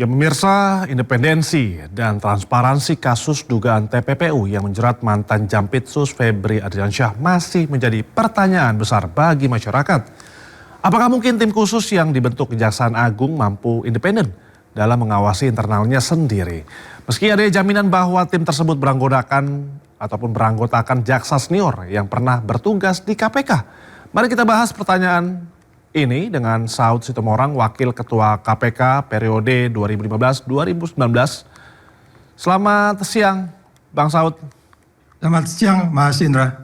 Ya pemirsa, independensi dan transparansi kasus dugaan TPPU yang menjerat mantan Jampitsus Febri Ardiansyah masih menjadi pertanyaan besar bagi masyarakat. Apakah mungkin tim khusus yang dibentuk Kejaksaan Agung mampu independen dalam mengawasi internalnya sendiri? Meski ada jaminan bahwa tim tersebut beranggotakan jaksa senior yang pernah bertugas di KPK. Mari kita bahas pertanyaan ini dengan Saud Sitomorang, Wakil Ketua KPK periode 2015-2019. Selamat siang, Bang Saud. Selamat siang, Mas Indra.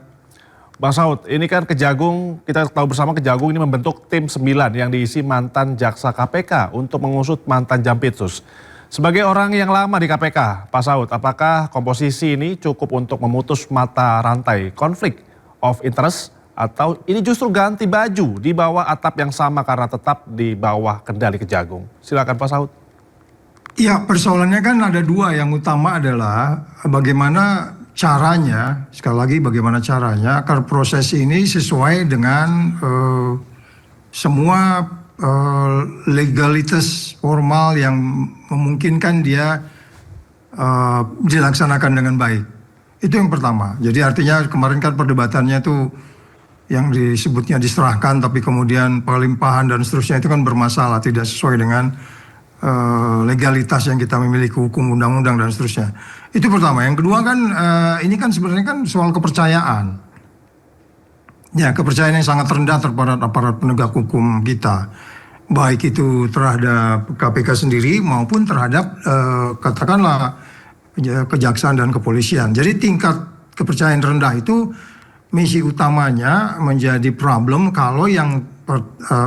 Bang Saud, ini kan Kejagung, kita tahu bersama Kejagung ini membentuk tim 9 yang diisi mantan jaksa KPK untuk mengusut mantan Jampitsus. Sebagai orang yang lama di KPK, Pak Saud, apakah komposisi ini cukup untuk memutus mata rantai konflik of interest? Atau ini justru ganti baju di bawah atap yang sama karena tetap di bawah kendali Kejagung? Silakan Pak Saud. Ya, persoalannya kan ada dua. Yang utama adalah bagaimana caranya, sekali lagi bagaimana caranya agar proses ini sesuai dengan semua legalitas formal yang memungkinkan dia dilaksanakan dengan baik. Itu yang pertama. Jadi artinya kemarin kan perdebatannya itu yang disebutnya diserahkan tapi kemudian pelimpahan dan seterusnya itu kan bermasalah, tidak sesuai dengan legalitas yang kita memiliki, hukum, undang-undang dan seterusnya. Itu pertama. Yang kedua kan ini kan sebenarnya kan soal kepercayaan. Ya, kepercayaan yang sangat rendah terhadap aparat penegak hukum kita. Baik itu terhadap KPK sendiri maupun terhadap katakanlah kejaksaan dan kepolisian. Jadi tingkat kepercayaan rendah itu misi utamanya menjadi problem kalau yang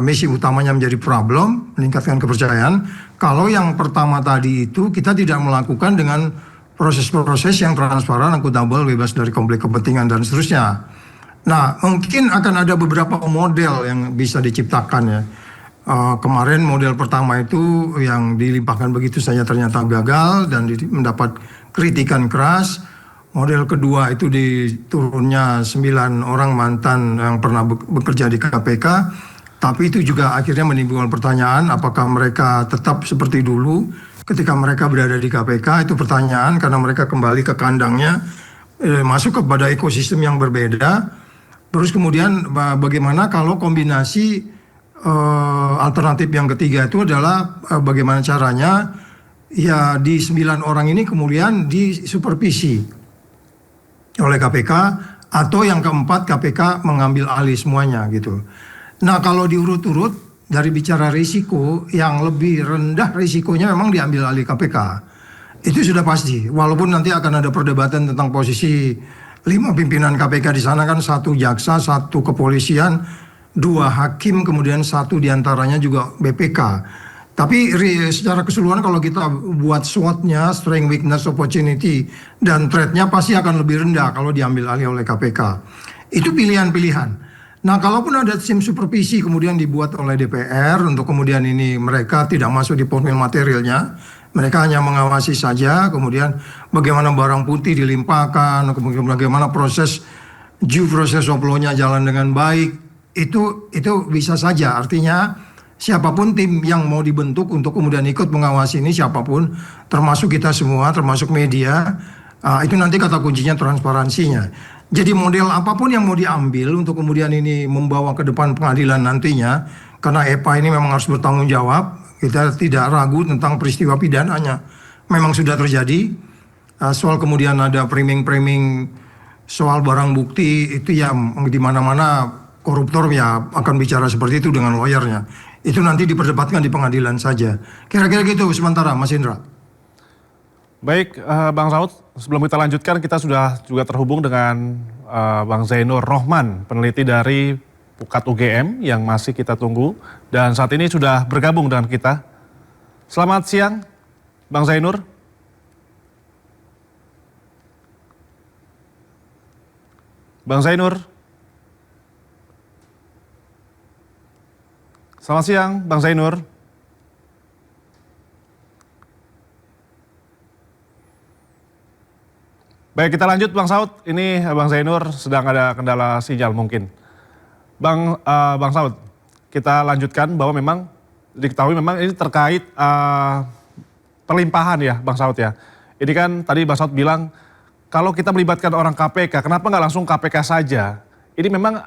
misi utamanya menjadi problem meningkatkan kepercayaan kalau yang pertama tadi itu kita tidak melakukan dengan proses-proses yang transparan, akuntabel, bebas dari konflik kepentingan dan seterusnya. Nah, mungkin akan ada beberapa model yang bisa diciptakan ya. Kemarin model pertama itu yang dilimpahkan begitu saja ternyata gagal dan mendapat kritikan keras. Model kedua itu diturunnya 9 orang mantan yang pernah bekerja di KPK. Tapi itu juga akhirnya menimbulkan pertanyaan apakah mereka tetap seperti dulu ketika mereka berada di KPK. Itu pertanyaan karena mereka kembali ke kandangnya, masuk kepada ekosistem yang berbeda. Terus kemudian bagaimana kalau kombinasi alternatif yang ketiga itu adalah bagaimana caranya ya di 9 orang ini kemudian disupervisi oleh KPK atau yang keempat KPK mengambil alih semuanya gitu. Nah kalau diurut-urut dari bicara risiko yang lebih rendah risikonya memang diambil alih KPK. Itu sudah pasti. Walaupun nanti akan ada perdebatan tentang posisi 5 pimpinan KPK di sana kan 1 jaksa, 1 kepolisian, 2 hakim, kemudian 1 diantaranya juga BPK. Tapi secara keseluruhan kalau kita buat SWOT-nya, strength, weakness, opportunity, dan threat-nya pasti akan lebih rendah kalau diambil alih oleh KPK. Itu pilihan-pilihan. Nah, kalaupun ada tim supervisi kemudian dibuat oleh DPR untuk kemudian ini mereka tidak masuk di formil materialnya, mereka hanya mengawasi saja, kemudian bagaimana barang putih dilimpahkan, kemudian bagaimana proses due process of law-nya jalan dengan baik, itu bisa saja. Artinya siapapun tim yang mau dibentuk untuk kemudian ikut mengawasi ini, siapapun, termasuk kita semua, termasuk media, itu nanti kata kuncinya transparansinya. Jadi model apapun yang mau diambil untuk kemudian ini membawa ke depan pengadilan nantinya, karena EPA ini memang harus bertanggung jawab, kita tidak ragu tentang peristiwa pidananya. Memang sudah terjadi, soal kemudian ada framing-framing soal barang bukti, itu ya di mana-mana koruptor ya akan bicara seperti itu dengan lawyernya. Itu nanti diperdebatkan di pengadilan saja. Kira-kira gitu sementara, Mas Indra. Baik, Bang Saud, sebelum kita lanjutkan kita sudah juga terhubung dengan Bang Zainur Rohman, peneliti dari Pukat UGM yang masih kita tunggu dan saat ini sudah bergabung dengan kita. Selamat siang, Bang Zainur. Bang Zainur. Selamat siang, Bang Zainur. Baik, kita lanjut Bang Saud. Ini Bang Zainur sedang ada kendala sinyal mungkin. Bang Saud, kita lanjutkan bahwa memang diketahui memang ini terkait perlimpahan ya Bang Saud ya. Ini kan tadi Bang Saud bilang kalau kita melibatkan orang KPK, kenapa nggak langsung KPK saja? Ini memang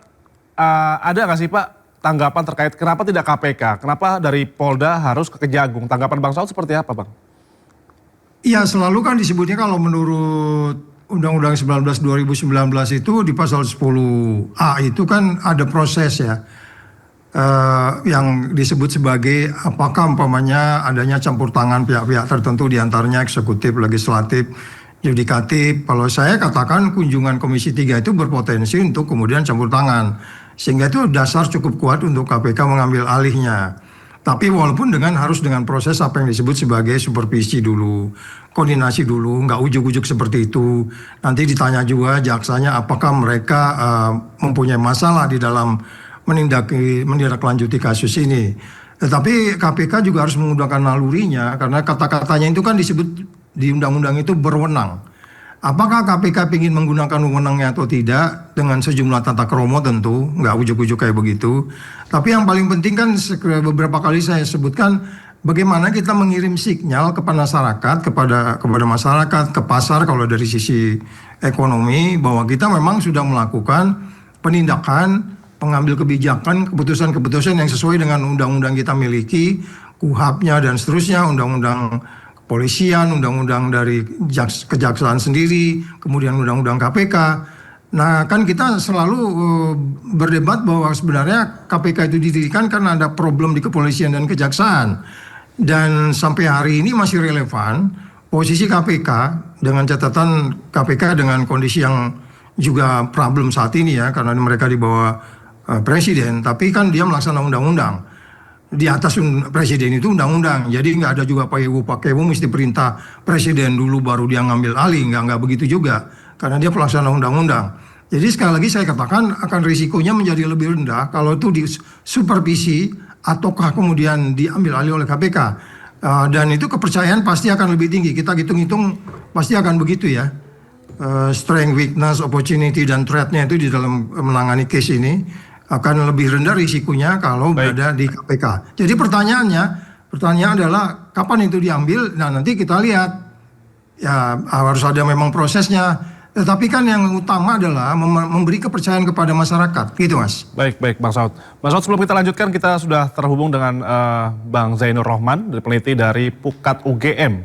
ada nggak sih Pak tanggapan terkait kenapa tidak KPK? Kenapa dari Polda harus ke Kejagung? Tanggapan Bang Saud seperti apa Bang? Iya, selalu kan disebutnya kalau menurut Undang-Undang 19 2019 itu di pasal 10A itu kan ada proses ya. Yang disebut sebagai apakah umpamanya adanya campur tangan pihak-pihak tertentu diantaranya eksekutif, legislatif, yudikatif. Kalau saya katakan kunjungan Komisi 3 itu berpotensi untuk kemudian campur tangan. Sehingga itu dasar cukup kuat untuk KPK mengambil alihnya. Tapi walaupun harus dengan proses apa yang disebut sebagai supervisi dulu, koordinasi dulu, nggak ujuk-ujuk seperti itu. Nanti ditanya juga jaksanya apakah mereka mempunyai masalah di dalam menindaklanjuti kasus ini. Tetapi KPK juga harus menggunakan nalurinya karena kata-katanya itu kan disebut di undang-undang itu berwenang. Apakah KPK ingin menggunakan wewenangnya atau tidak dengan sejumlah tata kromo tentu, nggak ujuk-ujuk kayak begitu. Tapi yang paling penting kan beberapa kali saya sebutkan bagaimana kita mengirim sinyal kepada masyarakat, kepada masyarakat, ke pasar kalau dari sisi ekonomi bahwa kita memang sudah melakukan penindakan, pengambil kebijakan, keputusan-keputusan yang sesuai dengan undang-undang kita miliki, KUHP-nya dan seterusnya, undang-undang kepolisian, undang-undang dari kejaksaan sendiri, kemudian undang-undang KPK. Nah, kan kita selalu berdebat bahwa sebenarnya KPK itu didirikan karena ada problem di kepolisian dan kejaksaan. Dan sampai hari ini masih relevan posisi KPK dengan catatan KPK dengan kondisi yang juga problem saat ini ya, karena mereka di bawah presiden, tapi kan dia melaksanakan undang-undang. Di atas presiden itu undang-undang, jadi nggak ada juga Pak Kewu mesti perintah presiden dulu baru dia ngambil alih, nggak begitu juga, karena dia pelaksana undang-undang. Jadi sekali lagi saya katakan akan risikonya menjadi lebih rendah kalau itu disupervisi ataukah kemudian diambil alih oleh KPK. Dan itu kepercayaan pasti akan lebih tinggi, kita hitung-hitung pasti akan begitu ya. Strength, weakness, opportunity, dan threat-nya itu di dalam menangani case ini akan lebih rendah risikonya kalau berada di KPK. Jadi pertanyaan adalah kapan itu diambil? Nah nanti kita lihat ya harus ada memang prosesnya. Tetapi kan yang utama adalah memberi kepercayaan kepada masyarakat, gitu Mas. Baik Bang Saud. Bang Saud sebelum kita lanjutkan kita sudah terhubung dengan Bang Zainur Rohman, peneliti dari Pukat UGM.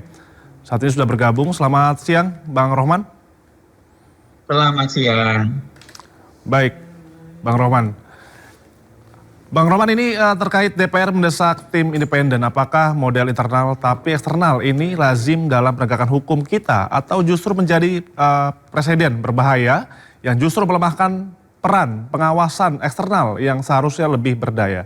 Saat ini sudah bergabung. Selamat siang Bang Rohman. Selamat siang. Baik, Bang Rohman. Bang Rohman, ini terkait DPR mendesak tim independen, apakah model internal tapi eksternal ini lazim dalam penegakan hukum kita atau justru menjadi presiden berbahaya yang justru melemahkan peran pengawasan eksternal yang seharusnya lebih berdaya?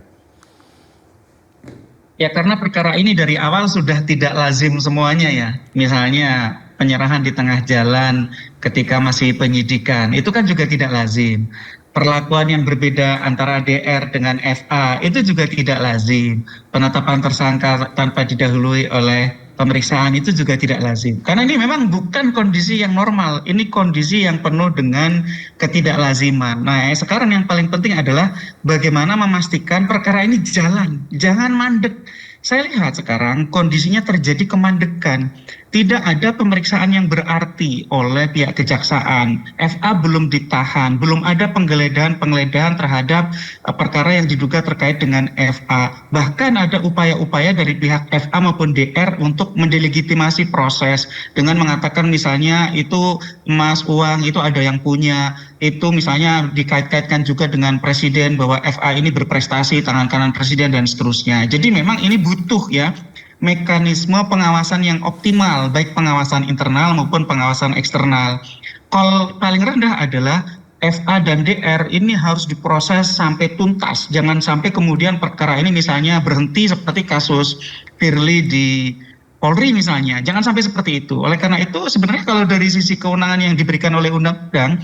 Ya karena perkara ini dari awal sudah tidak lazim semuanya ya. Misalnya penyerahan di tengah jalan ketika masih penyidikan, itu kan juga tidak lazim. Perlakuan yang berbeda antara DR dengan FA itu juga tidak lazim. Penetapan tersangka tanpa didahului oleh pemeriksaan itu juga tidak lazim. Karena ini memang bukan kondisi yang normal, ini kondisi yang penuh dengan ketidaklaziman. Nah, sekarang yang paling penting adalah bagaimana memastikan perkara ini jalan, jangan mandek. Saya lihat sekarang kondisinya terjadi kemandekan. Tidak ada pemeriksaan yang berarti oleh pihak kejaksaan. FA belum ditahan, belum ada penggeledahan terhadap perkara yang diduga terkait dengan FA. Bahkan ada upaya-upaya dari pihak FA maupun DR untuk mendelegitimasi proses dengan mengatakan misalnya itu emas, uang itu ada yang punya. Itu misalnya dikait-kaitkan juga dengan presiden bahwa FA ini berprestasi, tangan kanan presiden dan seterusnya. Jadi memang ini butuh ya mekanisme pengawasan yang optimal, baik pengawasan internal maupun pengawasan eksternal. Kalau paling rendah adalah FA dan DR ini harus diproses sampai tuntas. Jangan sampai kemudian perkara ini misalnya berhenti seperti kasus Firly di Polri misalnya. Jangan sampai seperti itu. Oleh karena itu sebenarnya kalau dari sisi kewenangan yang diberikan oleh undang-undang,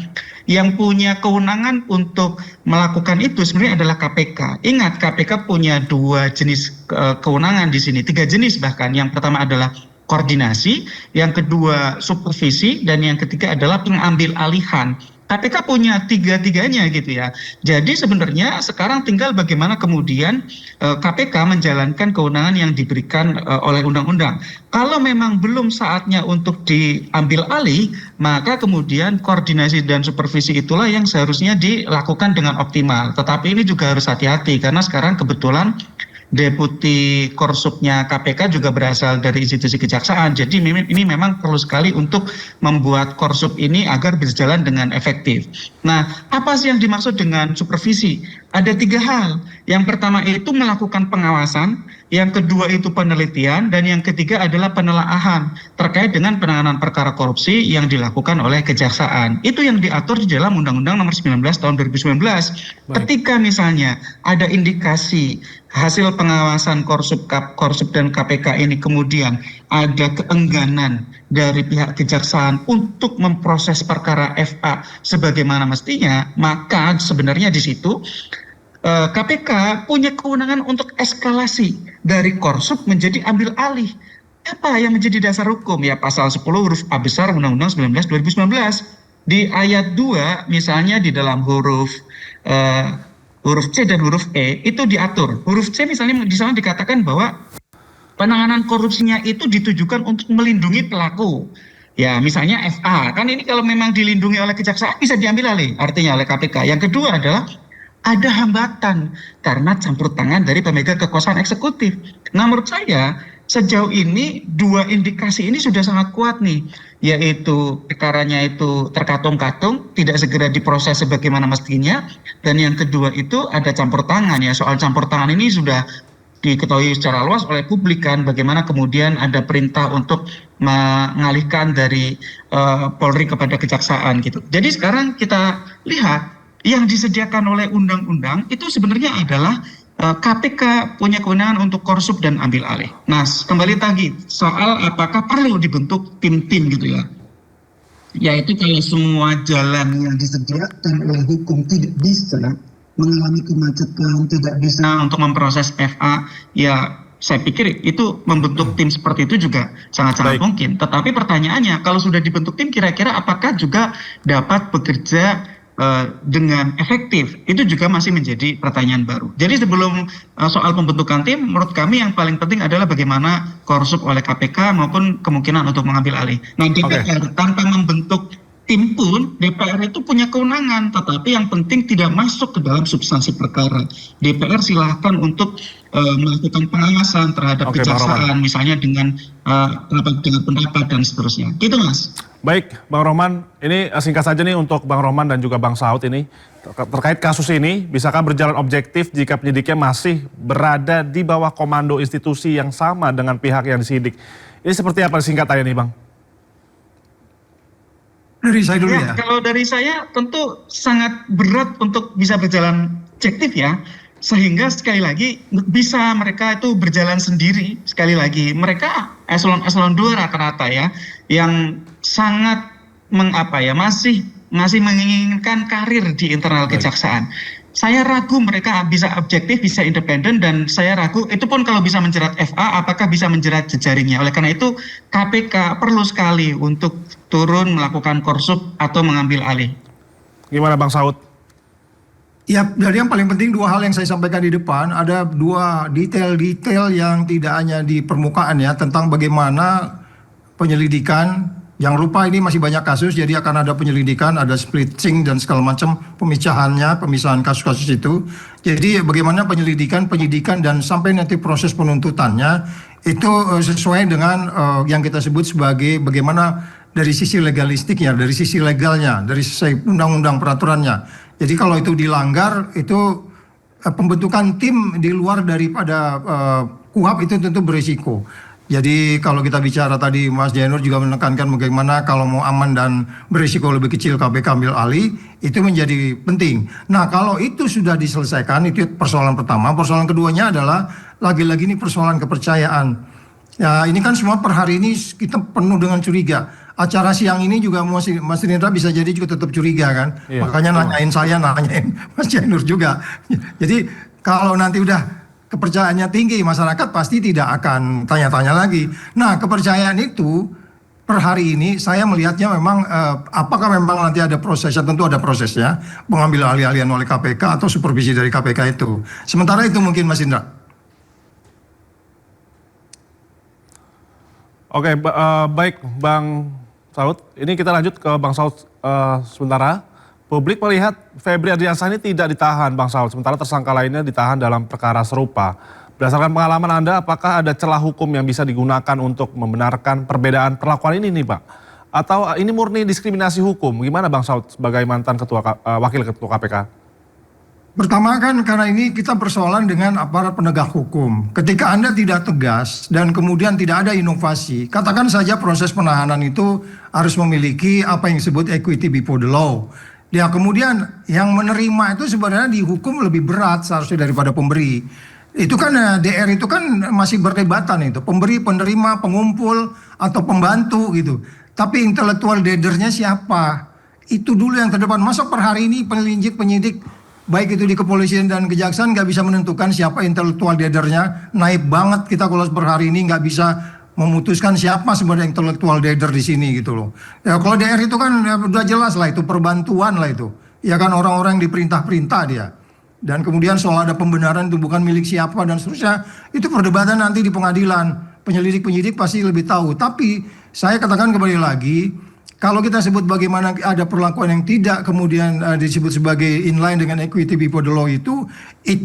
yang punya kewenangan untuk melakukan itu sebenarnya adalah KPK. Ingat, KPK punya dua jenis kewenangan di sini, 3 jenis bahkan. Yang pertama adalah koordinasi, yang kedua supervisi, dan yang ketiga adalah pengambil alihan. KPK punya tiga-tiganya gitu ya. Jadi sebenarnya sekarang tinggal bagaimana kemudian KPK menjalankan kewenangan yang diberikan oleh undang-undang. Kalau memang belum saatnya untuk diambil alih, maka kemudian koordinasi dan supervisi itulah yang seharusnya dilakukan dengan optimal. Tetapi ini juga harus hati-hati karena sekarang kebetulan Deputi Korsupnya KPK juga berasal dari institusi kejaksaan. Jadi ini memang perlu sekali untuk membuat Korsup ini agar berjalan dengan efektif. Nah, apa sih yang dimaksud dengan supervisi? Ada 3 hal. Yang pertama itu melakukan pengawasan, yang kedua itu penelitian, dan yang ketiga adalah penelaahan terkait dengan penanganan perkara korupsi yang dilakukan oleh kejaksaan. Itu yang diatur di dalam Undang-Undang Nomor 19 Tahun 2019. Ketika misalnya ada indikasi hasil pengawasan Korsup dan KPK ini kemudian ada keengganan dari pihak kejaksaan untuk memproses perkara FA sebagaimana mestinya, maka sebenarnya di situ KPK punya kewenangan untuk eskalasi dari Korsup menjadi ambil alih. Apa yang menjadi dasar hukum? Ya pasal 10 huruf A besar Undang-Undang 19 2019. Di ayat 2 misalnya di dalam huruf C dan huruf E itu diatur. Huruf C misalnya di sana dikatakan bahwa penanganan korupsinya itu ditujukan untuk melindungi pelaku. Ya misalnya FA, kan ini kalau memang dilindungi oleh kejaksaan bisa diambil alih, artinya oleh KPK. Yang kedua adalah ada hambatan karena campur tangan dari pemegang kekuasaan eksekutif. Nah menurut saya sejauh ini 2 indikasi ini sudah sangat kuat nih, yaitu perkaranya itu terkatung-katung, tidak segera diproses sebagaimana mestinya, dan yang kedua itu ada campur tangan ya. Soal campur tangan ini sudah diketahui secara luas oleh publik kan, bagaimana kemudian ada perintah untuk mengalihkan dari Polri kepada kejaksaan gitu. Jadi sekarang kita lihat yang disediakan oleh undang-undang itu sebenarnya adalah KPK punya kewenangan untuk Korsup dan ambil alih. Nah, kembali lagi soal apakah perlu dibentuk tim-tim gitu ya. Yaitu kalau semua jalan yang disediakan oleh hukum tidak bisa mengalami kemacetan, tidak bisa untuk memproses FA, ya saya pikir itu membentuk tim seperti itu juga sangat-sangat mungkin. Tetapi pertanyaannya, kalau sudah dibentuk tim, kira-kira apakah juga dapat bekerja dengan efektif? Itu juga masih menjadi pertanyaan baru. Jadi sebelum soal pembentukan tim, menurut kami yang paling penting adalah bagaimana Korsup oleh KPK maupun kemungkinan untuk mengambil alih. Nah, DPR tanpa membentuk tim pun, DPR itu punya kewenangan, tetapi yang penting tidak masuk ke dalam substansi perkara. DPR silahkan untuk melakukan pengawasan terhadap kejaksaan, misalnya dengan pendapat dan seterusnya. Gitu Mas. Baik, Bang Rohman, ini singkat saja nih untuk Bang Rohman dan juga Bang Saud ini. Terkait kasus ini, bisakah berjalan objektif jika penyidiknya masih berada di bawah komando institusi yang sama dengan pihak yang disidik? Ini seperti apa singkatannya nih Bang? Dari saya dulu ya. Kalau dari saya tentu sangat berat untuk bisa berjalan objektif ya. Sehingga sekali lagi bisa mereka itu berjalan sendiri. Sekali lagi mereka eselon 2 rata-rata ya, yang sangat masih menginginkan karir di internal kejaksaan. Saya ragu mereka bisa objektif, bisa independen, dan saya ragu itu pun kalau bisa menjerat FA, apakah bisa menjerat jejaringnya. Oleh karena itu KPK perlu sekali untuk turun melakukan Korsup atau mengambil alih. Gimana Bang Saud? Ya, jadi yang paling penting 2 hal yang saya sampaikan di depan, ada 2 detail-detail yang tidak hanya di permukaan ya, tentang bagaimana penyelidikan. Jangan lupa ini masih banyak kasus, jadi akan ada penyelidikan, ada splitting dan segala macam pemisahan kasus-kasus itu. Jadi bagaimana penyelidikan, penyidikan, dan sampai nanti proses penuntutannya itu sesuai dengan yang kita sebut sebagai bagaimana dari sisi legalistiknya, dari sisi legalnya, dari sisi undang-undang peraturannya. Jadi kalau itu dilanggar, itu pembentukan tim di luar daripada KUHP itu tentu berisiko. Jadi kalau kita bicara tadi Mas Jainur juga menekankan bagaimana kalau mau aman dan berisiko lebih kecil KPK ambil alih, itu menjadi penting. Nah kalau itu sudah diselesaikan, itu persoalan pertama. Persoalan keduanya adalah lagi-lagi ini persoalan kepercayaan. Ya ini kan semua per hari ini kita penuh dengan curiga. Acara siang ini juga Mas Rindra bisa jadi juga tetap curiga kan. Iya, makanya nanyain saya, nanyain Mas Jainur juga. Jadi kalau nanti udah kepercayaannya tinggi, masyarakat pasti tidak akan tanya-tanya lagi. Nah kepercayaan itu per hari ini saya melihatnya memang apakah memang nanti ada prosesnya, tentu ada prosesnya, pengambil alih-alihan oleh KPK atau supervisi dari KPK itu. Sementara itu mungkin Mas Indra. Oke, baik Bang Saud. Ini kita lanjut ke Bang Saud sementara. Publik melihat Febri Ardiansah ini tidak ditahan Bang Saud, sementara tersangka lainnya ditahan dalam perkara serupa. Berdasarkan pengalaman Anda, apakah ada celah hukum yang bisa digunakan untuk membenarkan perbedaan perlakuan ini nih Pak? Atau ini murni diskriminasi hukum? Gimana Bang Saud sebagai mantan wakil ketua KPK? Pertama kan karena ini kita persoalan dengan aparat penegak hukum. Ketika Anda tidak tegas dan kemudian tidak ada inovasi, katakan saja proses penahanan itu harus memiliki apa yang disebut equity before the law. Ya kemudian yang menerima itu sebenarnya dihukum lebih berat seharusnya daripada pemberi. Itu kan DR itu kan masih berdebatan itu. Pemberi, penerima, pengumpul atau pembantu gitu. Tapi intellectual dadernya siapa? Itu dulu yang terdepan. Masa per hari ini penyidik baik itu di kepolisian dan kejaksaan nggak bisa menentukan siapa intellectual dadernya. Naik banget kita kalau per hari ini nggak bisa memutuskan siapa sebenarnya intellectual dader di sini gitu loh. Ya kalau DR itu kan ya, udah jelas lah itu perbantuan lah itu. Ya kan orang-orang yang diperintah-perintah dia. Dan kemudian soal ada pembenaran itu bukan milik siapa dan seterusnya. Itu perdebatan nanti di pengadilan. Penyelidik-penyidik pasti lebih tahu. Tapi saya katakan kembali lagi, kalau kita sebut bagaimana ada perlakuan yang tidak kemudian disebut sebagai inline dengan equity before the law itu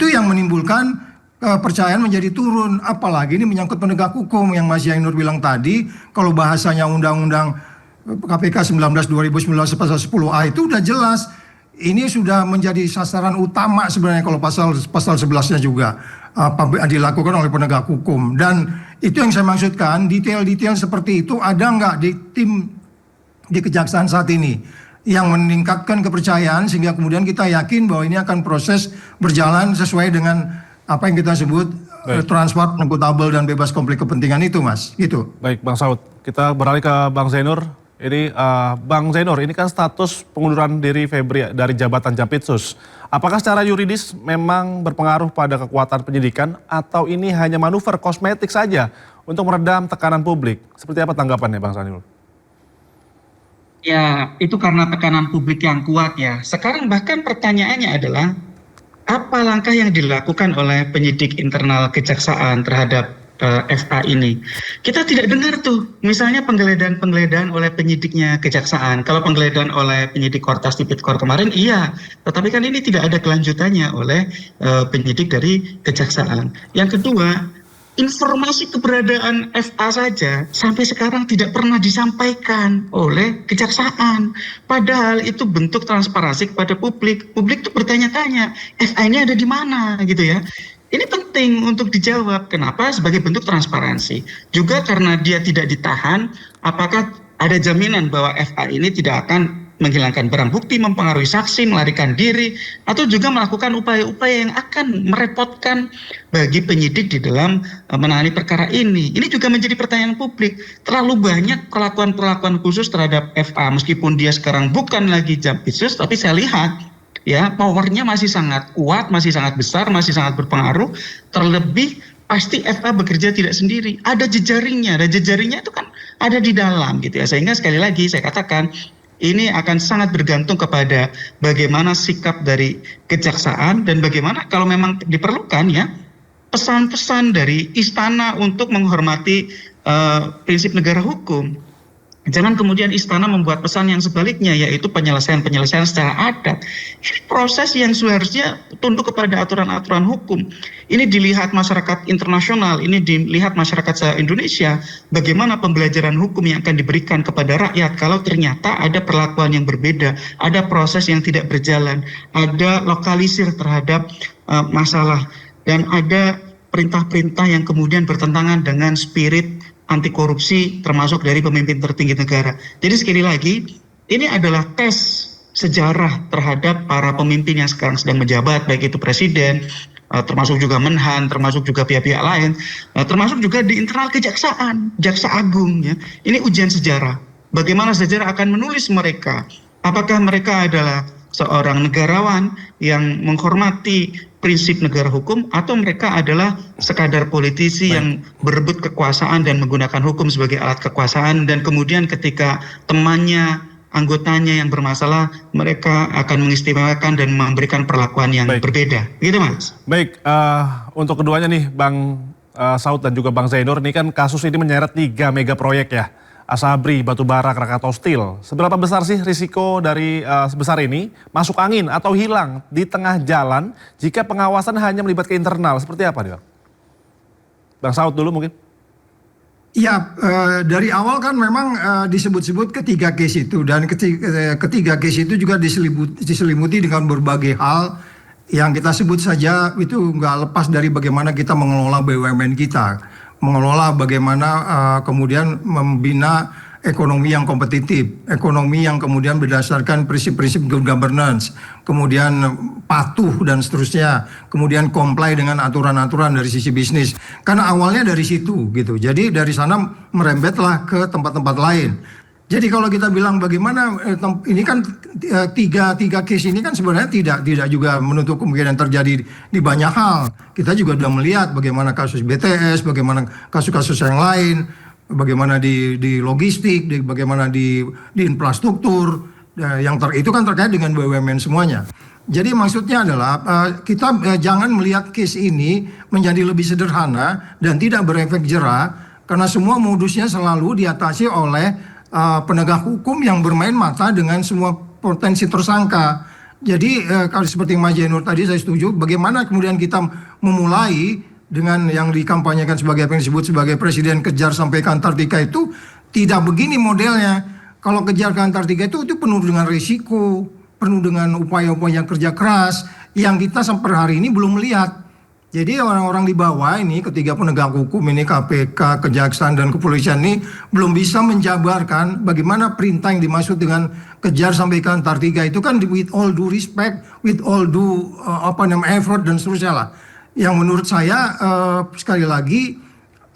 yang menimbulkan kepercayaan menjadi turun. Apalagi ini menyangkut penegak hukum yang Mas Yainur bilang tadi, kalau bahasanya undang-undang KPK 19/2019 pasal 10A itu udah jelas. Ini sudah menjadi sasaran utama sebenarnya kalau pasal 11-nya juga dilakukan oleh penegak hukum. Dan itu yang saya maksudkan, detail-detail seperti itu ada nggak di tim di kejaksaan saat ini yang meningkatkan kepercayaan sehingga kemudian kita yakin bahwa ini akan proses berjalan sesuai dengan apa yang kita sebut transparan, akuntabel dan bebas konflik kepentingan itu, Mas. Gitu. Baik, Bang Saud. Kita beralih ke Bang Zainur. Ini Bang Zainur, ini kan status pengunduran diri Febri dari jabatan Jampitsus. Apakah secara yuridis memang berpengaruh pada kekuatan penyidikan atau ini hanya manuver kosmetik saja untuk meredam tekanan publik? Seperti apa tanggapannya Bang Zainur? Ya, itu karena tekanan publik yang kuat ya. Sekarang bahkan pertanyaannya adalah apa langkah yang dilakukan oleh penyidik internal kejaksaan terhadap FA ini? Kita tidak dengar tuh, misalnya penggeledahan oleh penyidiknya kejaksaan. Kalau penggeledahan oleh penyidik Kortas Tipikor kemarin, iya. Tetapi kan ini tidak ada kelanjutannya oleh penyidik dari kejaksaan. Yang kedua, informasi keberadaan FA saja sampai sekarang tidak pernah disampaikan oleh kejaksaan. Padahal itu bentuk transparansi kepada publik. Publik tuh bertanya-tanya, FA ini ada di mana gitu ya. Ini penting untuk dijawab. Kenapa? Sebagai bentuk transparansi. Juga karena dia tidak ditahan, apakah ada jaminan bahwa FA ini tidak akan menghilangkan barang bukti, mempengaruhi saksi, melarikan diri, atau juga melakukan upaya-upaya yang akan merepotkan bagi penyidik di dalam menangani perkara ini. Ini juga menjadi pertanyaan publik. Terlalu banyak perlakuan-perlakuan khusus terhadap FA, meskipun dia sekarang bukan lagi Jampitsus, tapi saya lihat ya powernya masih sangat kuat, masih sangat besar, masih sangat berpengaruh. Terlebih pasti FA bekerja tidak sendiri, ada jejaringnya, dan jejaringnya itu kan ada di dalam gitu ya. Sehingga sekali lagi saya katakan ini akan sangat bergantung kepada bagaimana sikap dari kejaksaan dan bagaimana kalau memang diperlukan ya pesan-pesan dari istana untuk menghormati prinsip negara hukum. Jangan kemudian istana membuat pesan yang sebaliknya, yaitu penyelesaian secara adat. Ini proses yang seharusnya tunduk kepada aturan-aturan hukum. Ini dilihat masyarakat internasional, ini dilihat masyarakat Indonesia, bagaimana pembelajaran hukum yang akan diberikan kepada rakyat kalau ternyata ada perlakuan yang berbeda, ada proses yang tidak berjalan, ada lokalisir terhadap masalah, dan ada perintah-perintah yang kemudian bertentangan dengan spirit anti korupsi termasuk dari pemimpin tertinggi negara. Jadi sekali lagi, ini adalah tes sejarah terhadap para pemimpin yang sekarang sedang menjabat, baik itu presiden, termasuk juga Menhan, termasuk juga pihak-pihak lain, termasuk juga di internal kejaksaan, Jaksa Agung. Ya. Ini ujian sejarah. Bagaimana sejarah akan menulis mereka? Apakah mereka adalah seorang negarawan yang menghormati prinsip negara hukum atau mereka adalah sekadar politisi yang berebut kekuasaan dan menggunakan hukum sebagai alat kekuasaan, dan kemudian ketika temannya, anggotanya yang bermasalah, mereka akan mengistimewakan dan memberikan perlakuan yang berbeda. Gitu Mas. Baik, untuk keduanya nih Bang Saud dan juga Bang Zainur, ini kan kasus ini menyeret 3 mega proyek ya. Asabri, Batubara, Krakatau Steel. Seberapa besar sih risiko dari sebesar ini masuk angin atau hilang di tengah jalan jika pengawasan hanya melibatkan internal? Seperti apa nih Bang? Bang Saud dulu mungkin. Ya, dari awal kan memang disebut-sebut ketiga case itu, dan ketiga case itu juga diselimuti dengan berbagai hal yang kita sebut saja itu nggak lepas dari bagaimana kita mengelola BUMN kita, mengelola bagaimana kemudian membina ekonomi yang kompetitif, ekonomi yang kemudian berdasarkan prinsip-prinsip good governance, kemudian patuh dan seterusnya, kemudian comply dengan aturan-aturan dari sisi bisnis. Karena awalnya dari situ gitu. Jadi dari sana merembetlah ke tempat-tempat lain. Jadi kalau kita bilang bagaimana ini kan tiga case ini kan sebenarnya tidak juga menutup kemungkinan terjadi di banyak hal. Kita juga sudah melihat bagaimana kasus BTS, bagaimana kasus-kasus yang lain, bagaimana di logistik, bagaimana di infrastruktur, itu kan terkait dengan BUMN semuanya. Jadi maksudnya adalah kita jangan melihat case ini menjadi lebih sederhana dan tidak berefek jera, karena semua modusnya selalu diatasi oleh penegak hukum yang bermain mata dengan semua potensi tersangka. Jadi kalau seperti Mas Zainur tadi saya setuju, bagaimana kemudian kita memulai dengan yang dikampanyekan sebagai apa yang disebut sebagai presiden kejar sampai ke Antartika itu tidak begini modelnya. Kalau kejar ke Antartika itu penuh dengan risiko, penuh dengan upaya-upaya kerja keras yang kita sampai hari ini belum melihat. Jadi orang-orang di bawah ini, ketiga penegak hukum ini, KPK, Kejaksaan dan Kepolisian ini belum bisa menjabarkan bagaimana perintah yang dimaksud dengan kejar sampai ke Antartika itu kan with all due respect, with all due effort dan seterusnya lah. Yang menurut saya sekali lagi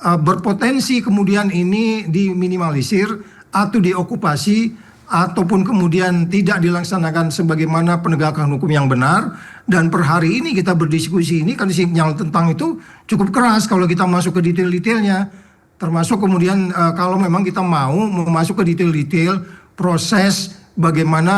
berpotensi kemudian ini diminimalisir atau diokupasi ataupun kemudian tidak dilaksanakan sebagaimana penegakan hukum yang benar. Dan per hari ini kita berdiskusi ini kan sinyal tentang itu cukup keras kalau kita masuk ke detail-detailnya. Termasuk kemudian kalau memang kita mau masuk ke detail-detail proses bagaimana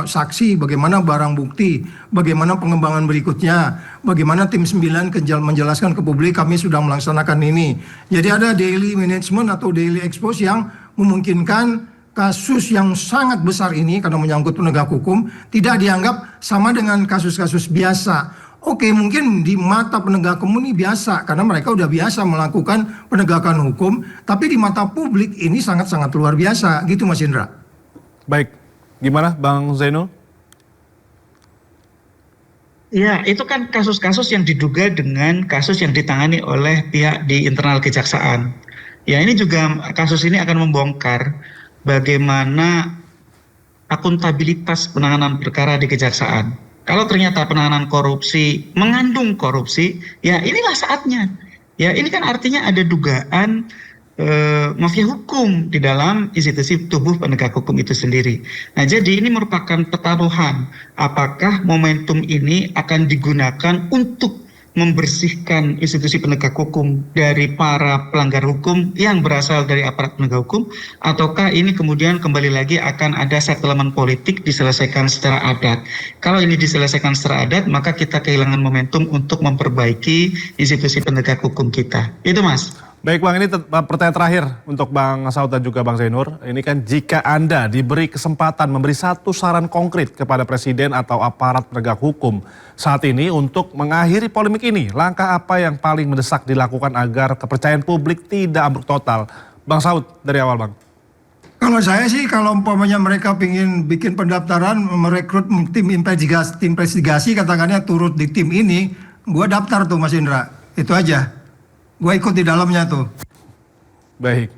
saksi, bagaimana barang bukti, bagaimana pengembangan berikutnya, bagaimana tim 9 menjelaskan ke publik kami sudah melaksanakan ini. Jadi ada daily management atau daily expose yang memungkinkan kasus yang sangat besar ini karena menyangkut penegak hukum tidak dianggap sama dengan kasus-kasus biasa. Oke, mungkin di mata penegak hukum ini biasa karena mereka udah biasa melakukan penegakan hukum, tapi di mata publik ini sangat-sangat luar biasa, gitu Mas Indra. Baik, gimana Bang Zainul? Ya, itu kan kasus-kasus yang diduga dengan kasus yang ditangani oleh pihak di internal kejaksaan. Ya, ini juga kasus ini akan membongkar bagaimana akuntabilitas penanganan perkara di kejaksaan. Kalau ternyata penanganan korupsi mengandung korupsi, ya inilah saatnya. Ya ini kan artinya ada dugaan mafia hukum di dalam institusi tubuh penegak hukum itu sendiri. Nah jadi ini merupakan pertaruhan. Apakah momentum ini akan digunakan untuk membersihkan institusi penegak hukum dari para pelanggar hukum yang berasal dari aparat penegak hukum, ataukah ini kemudian kembali lagi akan ada settlement politik diselesaikan secara adat. Kalau ini diselesaikan secara adat, maka kita kehilangan momentum untuk memperbaiki institusi penegak hukum kita. Itu Mas. Baik Bang, ini pertanyaan terakhir untuk Bang Saud dan juga Bang Zainur. Ini kan jika Anda diberi kesempatan memberi satu saran konkret kepada Presiden atau aparat penegak hukum saat ini untuk mengakhiri polemik ini, langkah apa yang paling mendesak dilakukan agar kepercayaan publik tidak ambruk total? Bang Saud dari awal Bang. Kalau saya sih, kalau umpamanya mereka ingin bikin pendaftaran, merekrut tim investigasi, katakannya turut di tim ini, gua daftar tuh Mas Indra, itu aja. Gue ikut di dalamnya tuh. Baik.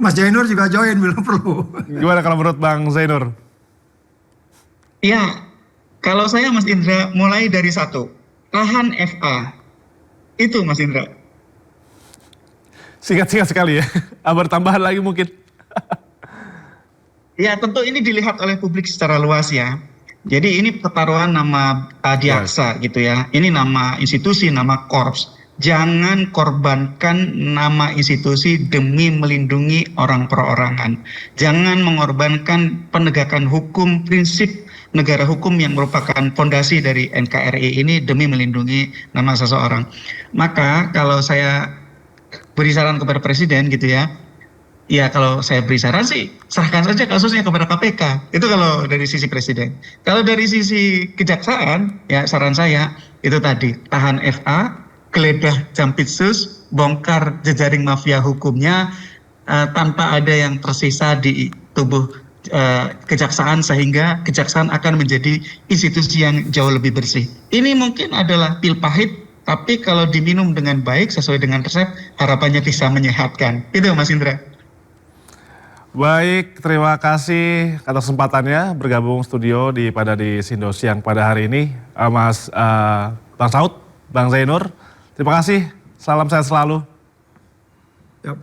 Mas Zainur juga join bila perlu. Gimana kalau menurut Bang Zainur? Ya, kalau saya Mas Indra mulai dari satu, tahan FA. Itu Mas Indra. Singkat-singkat sekali ya. Ada tambahan lagi mungkin. Ya tentu ini dilihat oleh publik secara luas ya. Jadi ini pertaruhan nama Adiaksa gitu ya. Ini nama institusi, nama korps. Jangan korbankan nama institusi demi melindungi orang perorangan. Jangan mengorbankan penegakan hukum, prinsip negara hukum yang merupakan fondasi dari NKRI ini demi melindungi nama seseorang. Maka kalau saya beri saran kepada Presiden gitu ya, ya kalau saya beri saran sih serahkan saja kasusnya kepada KPK. Itu kalau dari sisi Presiden. Kalau dari sisi kejaksaan, ya saran saya itu tadi tahan FA, geledah Jampitsus, bongkar jejaring mafia hukumnya tanpa ada yang tersisa di tubuh kejaksaan sehingga kejaksaan akan menjadi institusi yang jauh lebih bersih. Ini mungkin adalah pil pahit, tapi kalau diminum dengan baik sesuai dengan resep, harapannya bisa menyehatkan. Itu Mas Indra. Baik, terima kasih atas kesempatannya bergabung studio pada di Sindo Siang pada hari ini, Mas Bang Saud, Bang Zainur. Terima kasih, salam sehat selalu.